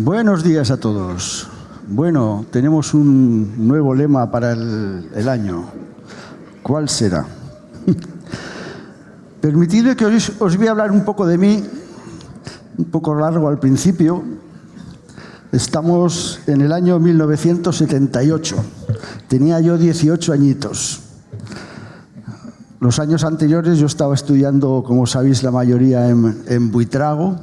Buenos días a todos. Bueno, tenemos un nuevo lema para el año. ¿Cuál será? Permitidme que os voy a hablar un poco de mí, un poco largo al principio. Estamos en el año 1978. Tenía yo 18 añitos. Los años anteriores yo estaba estudiando, como sabéis la mayoría, en Buitrago,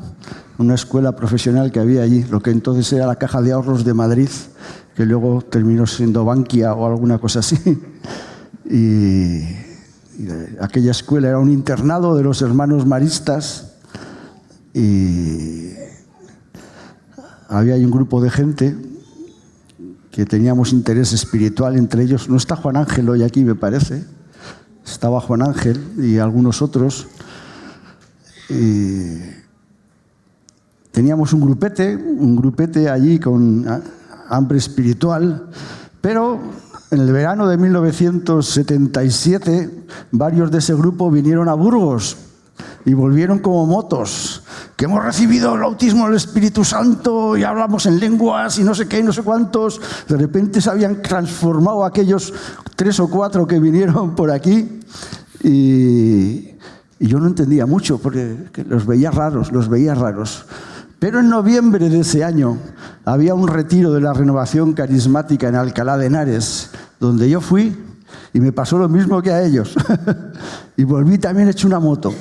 una escuela profesional que había allí, lo que entonces era la Caja de Ahorros de Madrid, que luego terminó siendo Bankia o alguna cosa así. Y aquella escuela era un internado de los hermanos maristas y había ahí un grupo de gente que teníamos interés espiritual entre ellos. No está Juan Ángel hoy aquí, me parece. Estaba Juan Ángel y algunos otros. Y teníamos un grupete allí con hambre espiritual, pero en el verano de 1977 varios de ese grupo vinieron a Burgos y volvieron como motos, que hemos recibido el bautismo del Espíritu Santo y hablamos en lenguas y no sé qué y no sé cuántos. De repente se habían transformado aquellos 3 o 4 que vinieron por aquí y yo no entendía mucho porque los veía raros. Pero en noviembre de ese año había un retiro de la Renovación Carismática en Alcalá de Henares, donde yo fui y me pasó lo mismo que a ellos. Y volví también hecho una moto.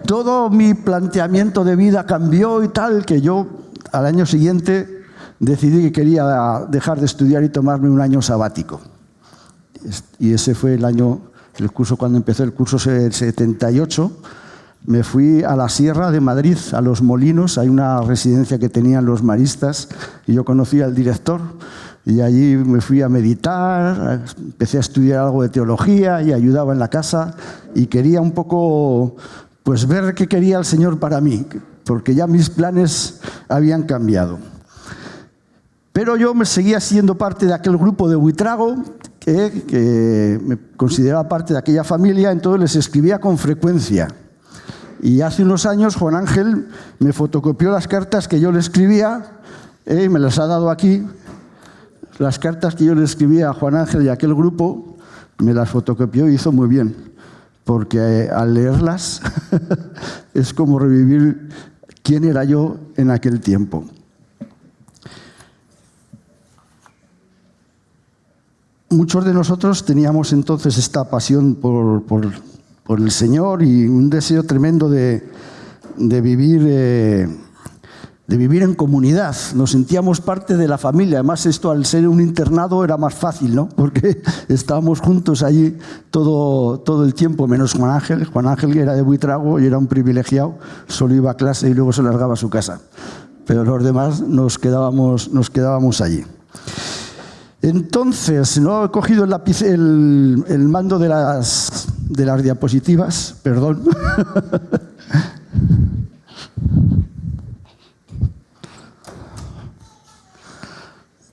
Todo mi planteamiento de vida cambió y tal, que yo al año siguiente decidí que quería dejar de estudiar y tomarme un año sabático. Y ese fue el año, el curso, cuando empecé el curso 78, me fui a la Sierra de Madrid, a Los Molinos. Hay una residencia que tenían los maristas y yo conocí al director y allí me fui a meditar, empecé a estudiar algo de teología y ayudaba en la casa y quería un poco pues ver qué quería el Señor para mí, porque ya mis planes habían cambiado. Pero yo me seguía siendo parte de aquel grupo de Buitrago, que me consideraba parte de aquella familia, entonces les escribía con frecuencia. Y hace unos años Juan Ángel me fotocopió las cartas que yo le escribía, y me las ha dado aquí. Las cartas que yo le escribía a Juan Ángel y a aquel grupo, me las fotocopió y hizo muy bien, porque al leerlas es como revivir quién era yo en aquel tiempo. Muchos de nosotros teníamos entonces esta pasión por el Señor y un deseo tremendo de vivir en comunidad. Nos sentíamos parte de la familia. Además, esto al ser un internado era más fácil, ¿no? Porque estábamos juntos allí todo el tiempo, menos Juan Ángel. Juan Ángel era de Buitrago y era un privilegiado. Solo iba a clase y luego se largaba a su casa. Pero los demás nos quedábamos allí. Entonces, no he cogido el mando de las diapositivas, perdón.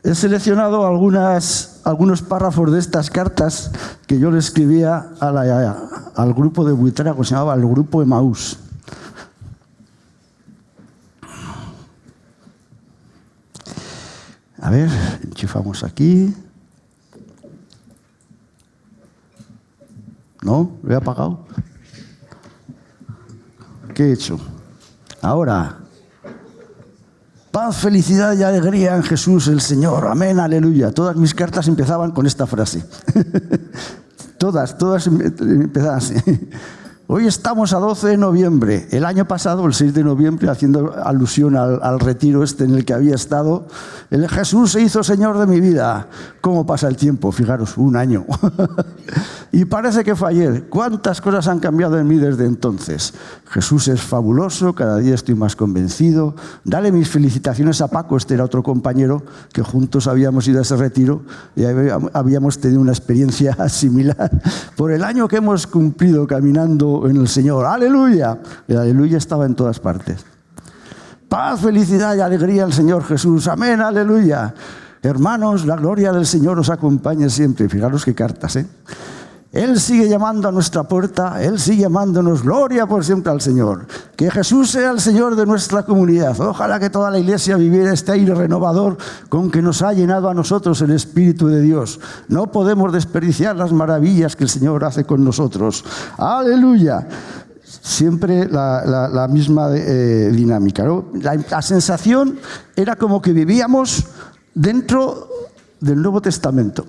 He seleccionado algunos párrafos de estas cartas que yo le escribía al grupo de Buitrago, se llamaba el Grupo Emaús. A ver, enchufamos aquí. ¿No? ¿Lo he apagado? ¿Qué he hecho? Ahora. Paz, felicidad y alegría en Jesús el Señor. Amén, aleluya. Todas mis cartas empezaban con esta frase. Todas empezaban así. Hoy estamos a 12 de noviembre. El año pasado, el 6 de noviembre, haciendo alusión al retiro en el que había estado, el Jesús se hizo Señor de mi vida. ¿Cómo pasa el tiempo? Fijaros, un año. Y parece que fue ayer. ¿Cuántas cosas han cambiado en mí desde entonces? Jesús es fabuloso, cada día estoy más convencido. Dale mis felicitaciones a Paco, este era otro compañero que juntos habíamos ido a ese retiro y habíamos tenido una experiencia similar por el año que hemos cumplido caminando en el Señor. ¡Aleluya! El aleluya estaba en todas partes. Paz, felicidad y alegría al Señor Jesús. Amén, aleluya. Hermanos, la gloria del Señor os acompañe siempre. Fijaros qué cartas, ¿eh? Él sigue llamando a nuestra puerta, Él sigue llamándonos, gloria por siempre al Señor. Que Jesús sea el Señor de nuestra comunidad. Ojalá que toda la iglesia viviera este aire renovador con que nos ha llenado a nosotros el Espíritu de Dios. No podemos desperdiciar las maravillas que el Señor hace con nosotros. ¡Aleluya! Siempre la misma dinámica, ¿no? La sensación era como que vivíamos dentro del Nuevo Testamento.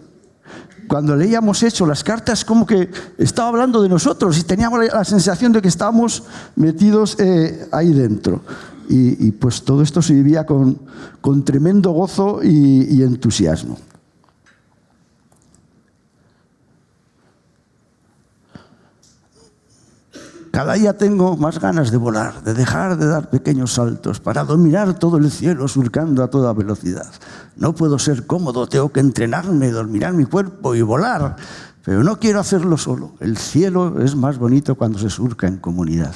Cuando leíamos Hechos, las cartas, como que estaba hablando de nosotros y teníamos la sensación de que estábamos metidos ahí dentro. Y pues todo esto se vivía con tremendo gozo y entusiasmo. Cada día tengo más ganas de volar, de dejar de dar pequeños saltos para dominar todo el cielo surcando a toda velocidad. No puedo ser cómodo, tengo que entrenarme, dominar mi cuerpo y volar, pero no quiero hacerlo solo. El cielo es más bonito cuando se surca en comunidad.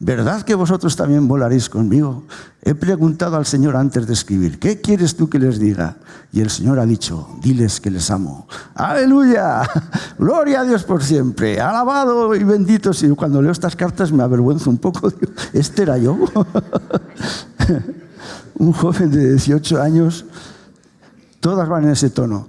¿Verdad que vosotros también volaréis conmigo? He preguntado al Señor antes de escribir, ¿qué quieres tú que les diga? Y el Señor ha dicho, diles que les amo. ¡Aleluya! ¡Gloria a Dios por siempre! ¡Alabado y bendito! Y cuando leo estas cartas me avergüenzo un poco. Digo, ¿este era yo? Un joven de 18 años, todas van en ese tono.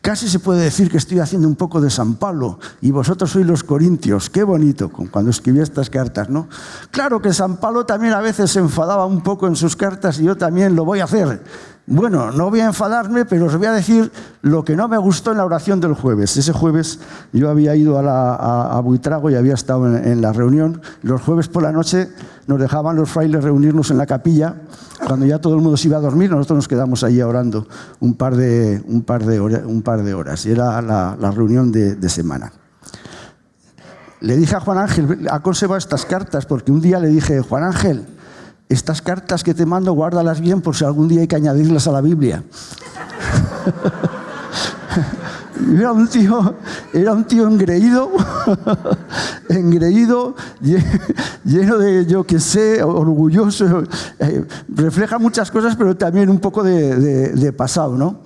Casi se puede decir que estoy haciendo un poco de San Pablo y vosotros sois los corintios. Qué bonito, cuando escribí estas cartas, ¿no? Claro que San Pablo también a veces se enfadaba un poco en sus cartas y yo también lo voy a hacer. Bueno, no voy a enfadarme, pero os voy a decir lo que no me gustó en la oración del jueves. Ese jueves yo había ido a Buitrago y había estado en la reunión. Los jueves por la noche nos dejaban los frailes reunirnos en la capilla. Cuando ya todo el mundo se iba a dormir, nosotros nos quedamos ahí orando un par de horas. Y era la reunión de semana. Le dije a Juan Ángel, ha conservado estas cartas, porque un día le dije, Juan Ángel, estas cartas que te mando, guárdalas bien por si algún día hay que añadirlas a la Biblia. Era un tío engreído, lleno de, yo qué sé, orgulloso. Refleja muchas cosas, pero también un poco de pasado, ¿no?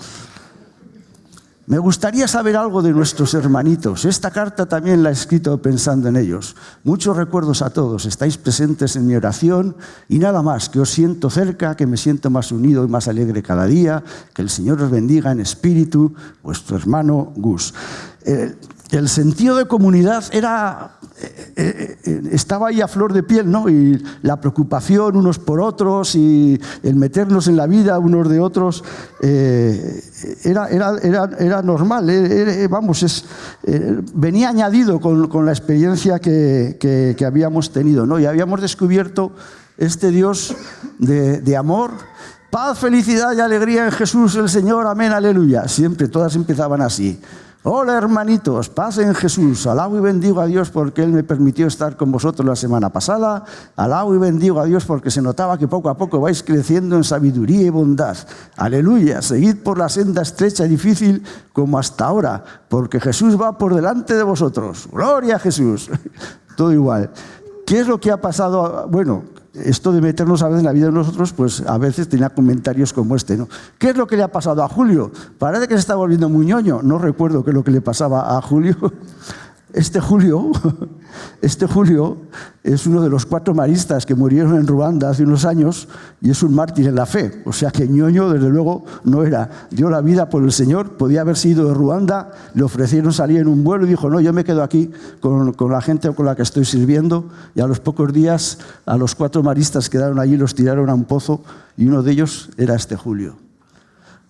Me gustaría saber algo de nuestros hermanitos. Esta carta también la he escrito pensando en ellos. Muchos recuerdos a todos. Estáis presentes en mi oración y nada más, que os siento cerca, que me siento más unido y más alegre cada día. Que el Señor os bendiga en espíritu. Vuestro hermano Gus. El sentido de comunidad estaba ahí a flor de piel, ¿no? Y la preocupación unos por otros y el meternos en la vida unos de otros era normal. Venía añadido con la experiencia que habíamos tenido, ¿no? Y habíamos descubierto este Dios de amor, paz, felicidad y alegría en Jesús el Señor, amén, aleluya. Siempre, todas empezaban así. Hola hermanitos, paz en Jesús, alabo y bendigo a Dios porque Él me permitió estar con vosotros la semana pasada, alabo y bendigo a Dios porque se notaba que poco a poco vais creciendo en sabiduría y bondad, aleluya, seguid por la senda estrecha y difícil como hasta ahora, porque Jesús va por delante de vosotros, gloria a Jesús, todo igual. ¿Qué es lo que ha pasado? Bueno, esto de meternos a veces en la vida de nosotros, pues a veces tenía comentarios como este, ¿no? ¿Qué es lo que le ha pasado a Julio? Parece que se está volviendo muy ñoño. No recuerdo qué es lo que le pasaba a Julio. Este Julio es uno de los 4 maristas que murieron en Ruanda hace unos años y es un mártir en la fe. O sea que ñoño, desde luego, no era. Dio la vida por el Señor, podía haber sido de Ruanda, le ofrecieron salir en un vuelo y dijo, no, yo me quedo aquí con la gente con la que estoy sirviendo. Y a los pocos días, a los 4 maristas quedaron allí, los tiraron a un pozo y uno de ellos era este Julio.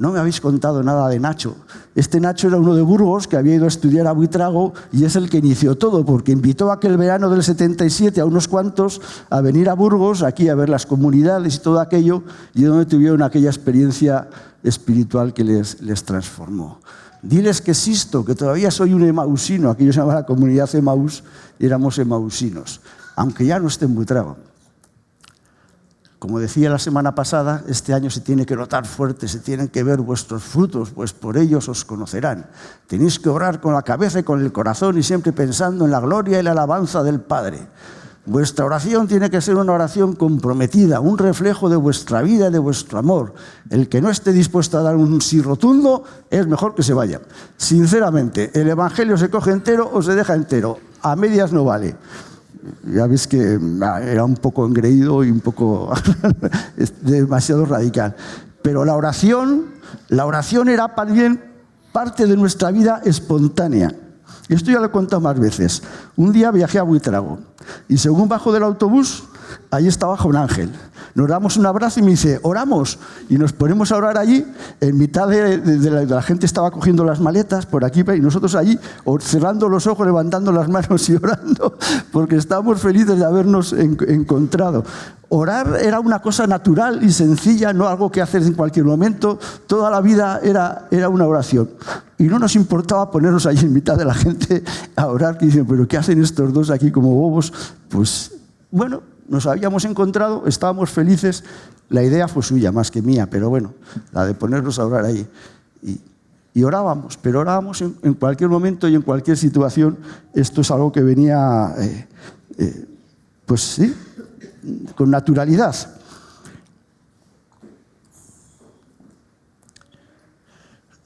No me habéis contado nada de Nacho. Este Nacho era uno de Burgos que había ido a estudiar a Buitrago y es el que inició todo, porque invitó aquel verano del 77 a unos cuantos a venir a Burgos, aquí a ver las comunidades y todo aquello, y donde tuvieron aquella experiencia espiritual que les transformó. Diles que existo, que todavía soy un emausino. Aquí yo se llama la comunidad Emaús y éramos emausinos, aunque ya no esté en Buitrago. Como decía la semana pasada, este año se tiene que notar fuerte, se tienen que ver vuestros frutos, pues por ellos os conocerán. Tenéis que orar con la cabeza y con el corazón y siempre pensando en la gloria y la alabanza del Padre. Vuestra oración tiene que ser una oración comprometida, un reflejo de vuestra vida y de vuestro amor. El que no esté dispuesto a dar un sí rotundo es mejor que se vaya. Sinceramente, el Evangelio se coge entero o se deja entero. A medias no vale. Ya ves que era un poco engreído y un poco demasiado radical. Pero la oración era también parte de nuestra vida espontánea. Esto ya lo he contado más veces. Un día viajé a Buitrago y según bajo del autobús, allí estaba un ángel. Nos damos un abrazo y me dice, oramos. Y nos ponemos a orar allí. En mitad de la gente estaba cogiendo las maletas por aquí y nosotros allí cerrando los ojos, levantando las manos y orando porque estábamos felices de habernos encontrado. Orar era una cosa natural y sencilla, no algo que hacer en cualquier momento. Toda la vida era una oración. Y no nos importaba ponernos allí en mitad de la gente a orar, que dicen, pero ¿qué hacen estos dos aquí como bobos? Pues bueno, nos habíamos encontrado, estábamos felices. La idea fue suya más que mía, pero bueno, la de ponernos a orar ahí. Y orábamos, pero orábamos en cualquier momento y en cualquier situación. Esto es algo que venía, pues sí, con naturalidad.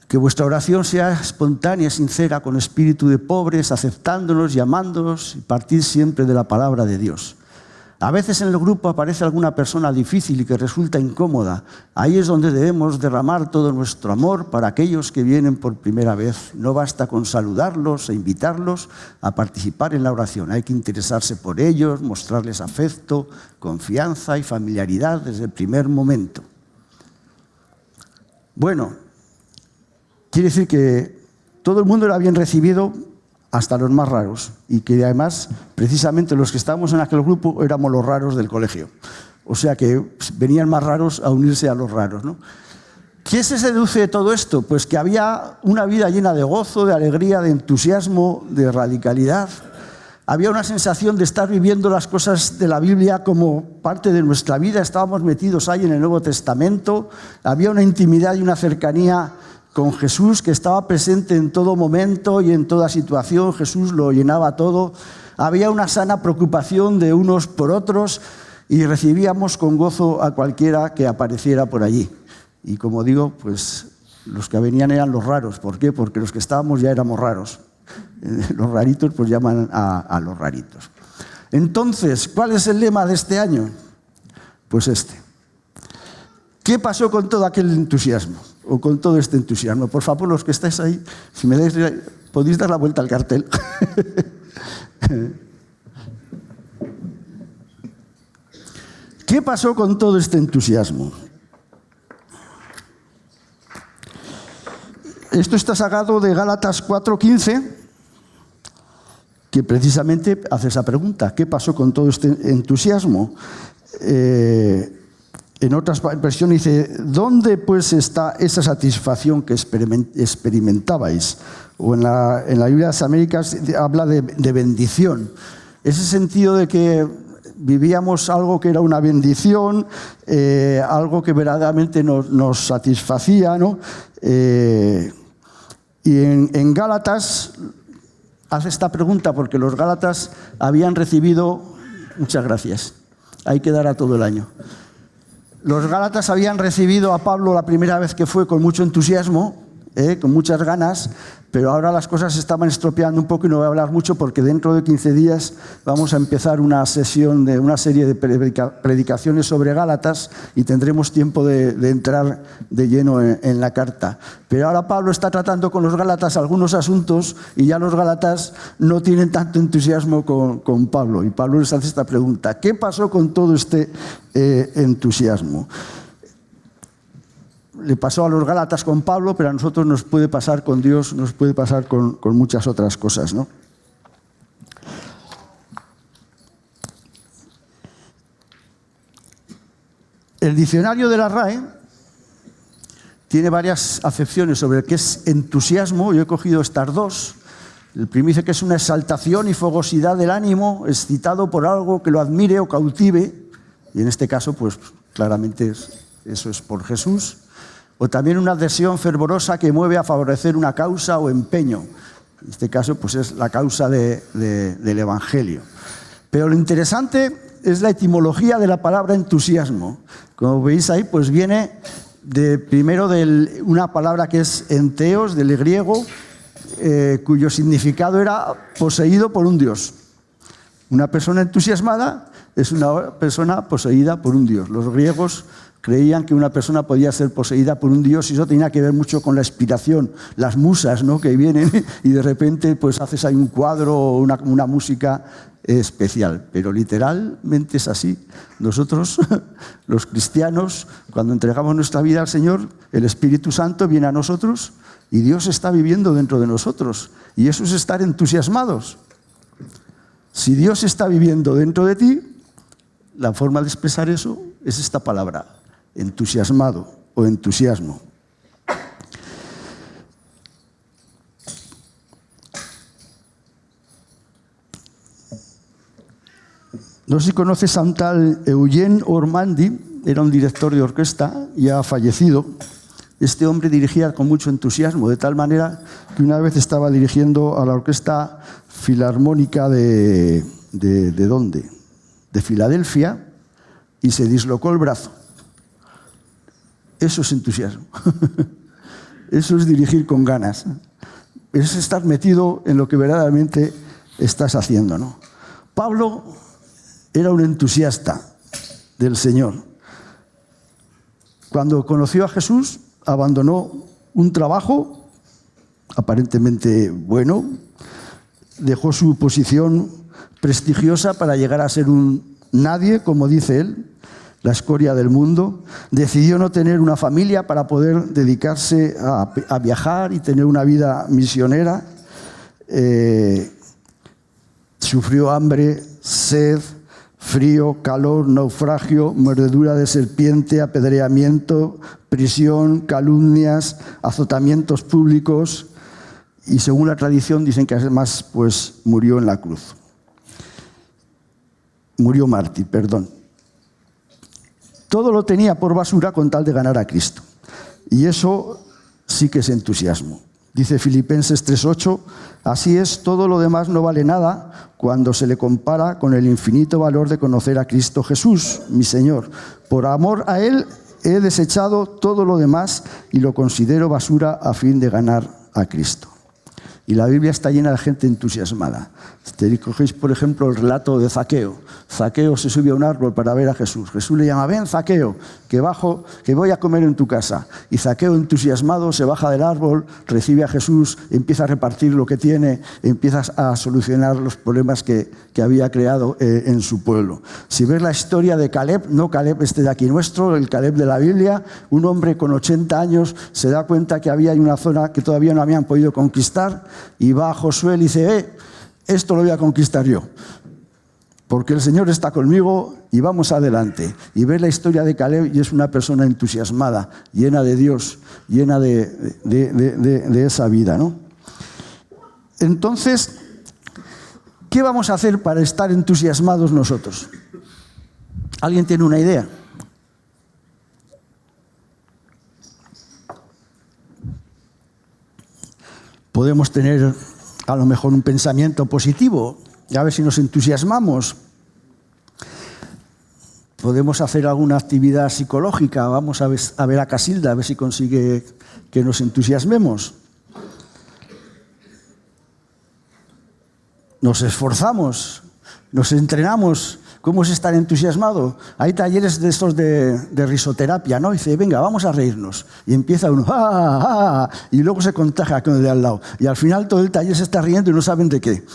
Que vuestra oración sea espontánea, sincera, con espíritu de pobres, aceptándonos y amándonos y partir siempre de la palabra de Dios. A veces en el grupo aparece alguna persona difícil y que resulta incómoda. Ahí es donde debemos derramar todo nuestro amor para aquellos que vienen por primera vez. No basta con saludarlos e invitarlos a participar en la oración. Hay que interesarse por ellos, mostrarles afecto, confianza y familiaridad desde el primer momento. Bueno, quiere decir que todo el mundo era bien recibido, hasta los más raros, y que además, precisamente los que estábamos en aquel grupo éramos los raros del colegio. O sea que venían más raros a unirse a los raros, ¿no? ¿Qué se deduce de todo esto? Pues que había una vida llena de gozo, de alegría, de entusiasmo, de radicalidad. Había una sensación de estar viviendo las cosas de la Biblia como parte de nuestra vida. Estábamos metidos ahí en el Nuevo Testamento. Había una intimidad y una cercanía con Jesús que estaba presente en todo momento y en toda situación. Jesús lo llenaba todo. Había una sana preocupación de unos por otros y recibíamos con gozo a cualquiera que apareciera por allí. Y como digo, pues los que venían eran los raros. ¿Por qué? Porque los que estábamos ya éramos raros. Los raritos pues llaman a los raritos. Entonces, ¿cuál es el lema de este año? Pues este. ¿Qué pasó con todo aquel entusiasmo? O con todo este entusiasmo. Por favor, los que estáis ahí, si me dais, podéis dar la vuelta al cartel. ¿Qué pasó con todo este entusiasmo? Esto está sacado de Gálatas 4:15, que precisamente hace esa pregunta. ¿Qué pasó con todo este entusiasmo? En otras versiones dice, ¿dónde pues está esa satisfacción que experimentabais? O en la Biblia de las Américas habla de bendición. Ese sentido de que vivíamos algo que era una bendición, algo que verdaderamente nos satisfacía, ¿no? Y en Gálatas hace esta pregunta porque los Gálatas habían recibido, muchas gracias, hay que dar a todo el año. Los Gálatas habían recibido a Pablo la primera vez que fue con mucho entusiasmo, con muchas ganas, pero ahora las cosas se estaban estropeando un poco y no voy a hablar mucho porque dentro de 15 días vamos a empezar una serie de predicaciones sobre Gálatas y tendremos tiempo de entrar de lleno en la carta. Pero ahora Pablo está tratando con los Gálatas algunos asuntos y ya los Gálatas no tienen tanto entusiasmo con Pablo. Y Pablo les hace esta pregunta, ¿qué pasó con todo este entusiasmo? Le pasó a los Gálatas con Pablo, pero a nosotros nos puede pasar con Dios, nos puede pasar con muchas otras cosas, ¿no? El diccionario de la RAE tiene varias acepciones sobre qué es entusiasmo. Yo he cogido estas dos. El primero dice que es una exaltación y fogosidad del ánimo, excitado por algo que lo admire o cautive. Y en este caso, pues claramente eso es por Jesús. O también una adhesión fervorosa que mueve a favorecer una causa o empeño. En este caso, pues es la causa del Evangelio. Pero lo interesante es la etimología de la palabra entusiasmo. Como veis ahí, pues viene primero de una palabra que es enteos, del griego, cuyo significado era poseído por un dios. Una persona entusiasmada es una persona poseída por un dios. Los griegos creían que una persona podía ser poseída por un dios y eso tenía que ver mucho con la inspiración, las musas, ¿no?, que vienen y de repente pues haces ahí un cuadro o una música especial. Pero literalmente es así. Nosotros, los cristianos, cuando entregamos nuestra vida al Señor, el Espíritu Santo viene a nosotros y Dios está viviendo dentro de nosotros. Y eso es estar entusiasmados. Si Dios está viviendo dentro de ti, la forma de expresar eso es esta palabra, entusiasmado o entusiasmo. No sé si conoces a un tal Eugene Ormandy, era un director de orquesta, ya ha fallecido. Este hombre dirigía con mucho entusiasmo, de tal manera que una vez estaba dirigiendo a la Orquesta Filarmónica de ¿dónde? De Filadelfia, y se dislocó el brazo. Eso es entusiasmo. Eso es dirigir con ganas. Es estar metido en lo que verdaderamente estás haciendo, ¿no? Pablo era un entusiasta del Señor. Cuando conoció a Jesús, abandonó un trabajo aparentemente bueno, dejó su posición prestigiosa para llegar a ser un nadie, como dice él, la escoria del mundo. Decidió no tener una familia para poder dedicarse a viajar y tener una vida misionera. Sufrió hambre, sed, frío, calor, naufragio, mordedura de serpiente, apedreamiento, prisión, calumnias, azotamientos públicos y, según la tradición, dicen que además pues, murió en la cruz. Murió mártir, perdón. Todo lo tenía por basura con tal de ganar a Cristo. Y eso sí que es entusiasmo. Dice Filipenses 3:8, así es, todo lo demás no vale nada cuando se le compara con el infinito valor de conocer a Cristo Jesús, mi Señor. Por amor a Él he desechado todo lo demás y lo considero basura a fin de ganar a Cristo. Y la Biblia está llena de gente entusiasmada. Si cogéis, por ejemplo, el relato de Zaqueo. Zaqueo se subió a un árbol para ver a Jesús. Jesús le llama, ven Zaqueo, que bajo, que voy a comer en tu casa. Y Zaqueo, entusiasmado, se baja del árbol, recibe a Jesús, empieza a repartir lo que tiene, empieza a solucionar los problemas que había creado en su pueblo. Si ves la historia de Caleb, no Caleb este de aquí nuestro, el Caleb de la Biblia, un hombre con 80 años se da cuenta que había una zona que todavía no habían podido conquistar y va a Josué y le dice, esto lo voy a conquistar yo, porque el Señor está conmigo y vamos adelante. Y ves la historia de Caleb y es una persona entusiasmada, llena de Dios, llena de esa vida, ¿no? Entonces, ¿qué vamos a hacer para estar entusiasmados nosotros? ¿Alguien tiene una idea? Podemos tener a lo mejor un pensamiento positivo, y a ver si nos entusiasmamos. Podemos hacer alguna actividad psicológica, vamos a ver a Casilda, a ver si consigue que nos entusiasmemos. Nos esforzamos, nos entrenamos. ¿Cómo es estar entusiasmado? Hay talleres de estos de risoterapia, ¿no? Y dice, venga, vamos a reírnos. Y empieza uno, ¡ah! Y luego se contagia con el de al lado. Y al final todo el taller se está riendo y no saben de qué.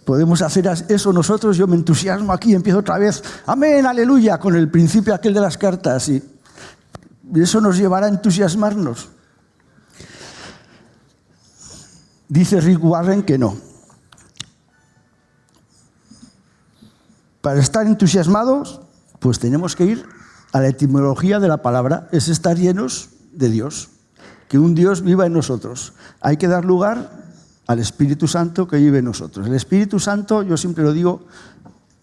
Podemos hacer eso nosotros, yo me entusiasmo aquí, empiezo otra vez, amén, aleluya, con el principio aquel de las cartas. Y eso nos llevará a entusiasmarnos. Dice Rick Warren que no. Para estar entusiasmados, pues tenemos que ir a la etimología de la palabra, es estar llenos de Dios, que un Dios viva en nosotros. Hay que dar lugar al Espíritu Santo que vive en nosotros. El Espíritu Santo, yo siempre lo digo,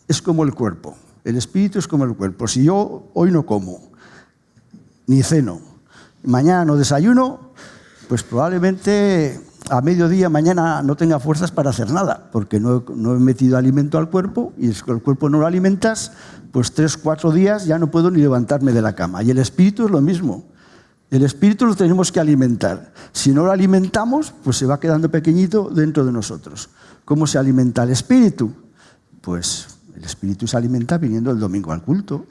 es como el cuerpo. El Espíritu es como el cuerpo. Si yo hoy no como, ni ceno, mañana no desayuno, pues probablemente a mediodía, mañana no tenga fuerzas para hacer nada, porque no he metido alimento al cuerpo, y es que el cuerpo no lo alimentas, pues 3, 4 días ya no puedo ni levantarme de la cama. Y el espíritu es lo mismo. El espíritu lo tenemos que alimentar. Si no lo alimentamos, pues se va quedando pequeñito dentro de nosotros. ¿Cómo se alimenta el espíritu? Pues el espíritu se alimenta viniendo el domingo al culto.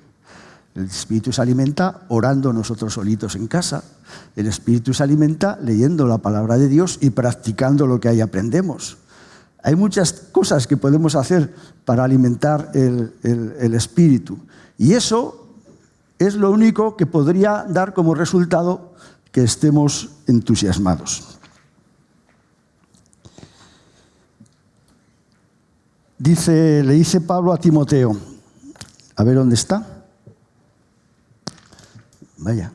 El espíritu se alimenta orando nosotros solitos en casa. El espíritu se alimenta leyendo la palabra de Dios y practicando lo que ahí aprendemos. Hay muchas cosas que podemos hacer para alimentar el espíritu. Y eso es lo único que podría dar como resultado que estemos entusiasmados. Le dice Pablo a Timoteo, a ver dónde está. Vaya.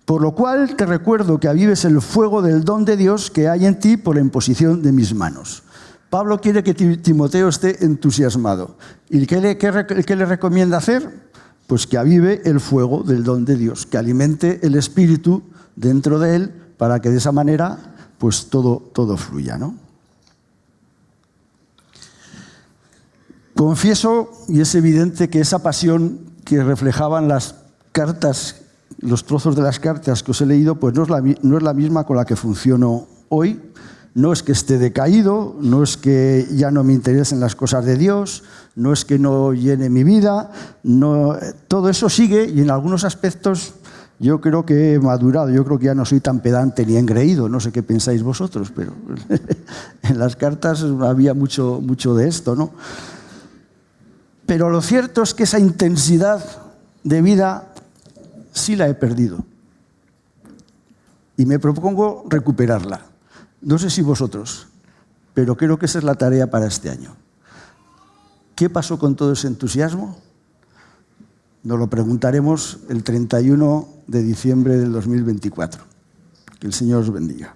Por lo cual te recuerdo que avives el fuego del don de Dios que hay en ti por la imposición de mis manos. Pablo quiere que Timoteo esté entusiasmado. ¿Y qué le recomienda hacer? Pues que avive el fuego del don de Dios, que alimente el espíritu dentro de él para que de esa manera pues todo fluya, ¿no? Confieso, y es evidente, que esa pasión que reflejaban las cartas, los trozos de las cartas que os he leído, pues no es la misma con la que funciono hoy. No es que esté decaído, no es que ya no me interesen las cosas de Dios, no es que no llene mi vida, todo eso sigue, y en algunos aspectos yo creo que he madurado, yo creo que ya no soy tan pedante ni engreído, no sé qué pensáis vosotros, pero en las cartas había mucho de esto, ¿no? Pero lo cierto es que esa intensidad de vida sí la he perdido. Y me propongo recuperarla. No sé si vosotros, pero creo que esa es la tarea para este año. ¿Qué pasó con todo ese entusiasmo? Nos lo preguntaremos el 31 de diciembre del 2024. Que el Señor os bendiga.